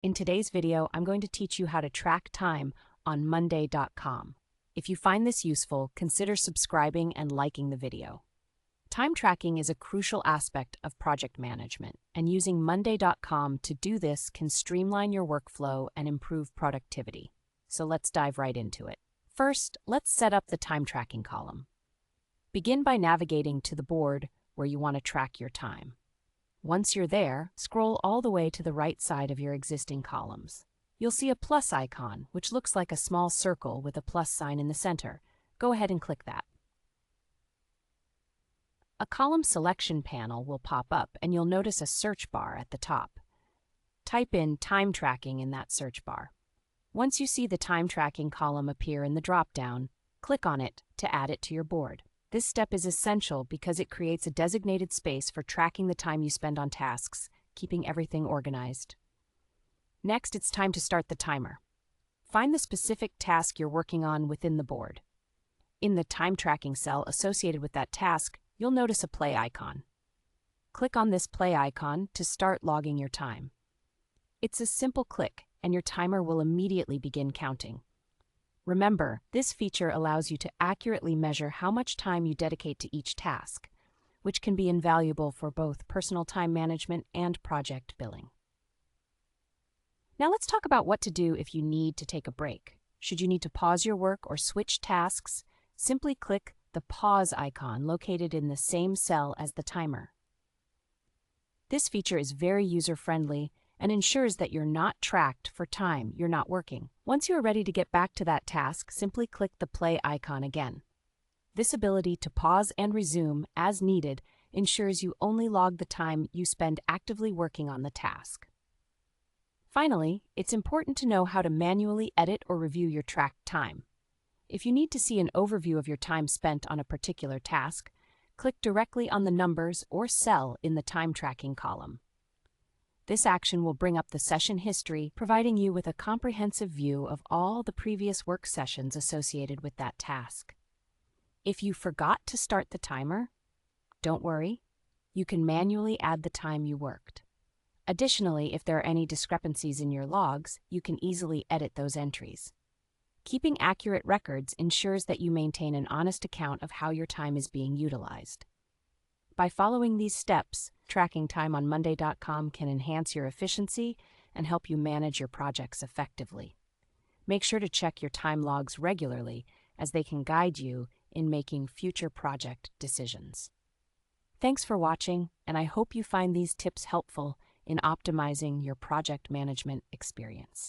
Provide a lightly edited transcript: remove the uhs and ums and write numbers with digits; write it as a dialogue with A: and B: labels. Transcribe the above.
A: In today's video, I'm going to teach you how to track time on Monday.com. If you find this useful, consider subscribing and liking the video. Time tracking is a crucial aspect of project management, and using Monday.com to do this can streamline your workflow and improve productivity. So let's dive right into it. First, let's set up the time tracking column. Begin by navigating to the board where you want to track your time. Once you're there, scroll all the way to the right side of your existing columns. You'll see a plus icon, which looks like a small circle with a plus sign in the center. Go ahead and click that. A column selection panel will pop up, and you'll notice a search bar at the top. Type in time tracking in that search bar. Once you see the time tracking column appear in the drop-down, click on it to add it to your board. This step is essential because it creates a designated space for tracking the time you spend on tasks, keeping everything organized. Next, it's time to start the timer. Find the specific task you're working on within the board. In the time tracking cell associated with that task, you'll notice a play icon. Click on this play icon to start logging your time. It's a simple click, and your timer will immediately begin counting. Remember, this feature allows you to accurately measure how much time you dedicate to each task, which can be invaluable for both personal time management and project billing. Now let's talk about what to do if you need to take a break. Should you need to pause your work or switch tasks, simply click the pause icon located in the same cell as the timer. This feature is very user-friendly and ensures that you're not tracked for time you're not working. Once you are ready to get back to that task, simply click the play icon again. This ability to pause and resume as needed ensures you only log the time you spend actively working on the task. Finally, it's important to know how to manually edit or review your tracked time. If you need to see an overview of your time spent on a particular task, click directly on the numbers or cell in the time tracking column. This action will bring up the session history, providing you with a comprehensive view of all the previous work sessions associated with that task. If you forgot to start the timer, don't worry, you can manually add the time you worked. Additionally, if there are any discrepancies in your logs, you can easily edit those entries. Keeping accurate records ensures that you maintain an honest account of how your time is being utilized. By following these steps, tracking time on Monday.com can enhance your efficiency and help you manage your projects effectively. Make sure to check your time logs regularly, as they can guide you in making future project decisions. Thanks for watching, and I hope you find these tips helpful in optimizing your project management experience.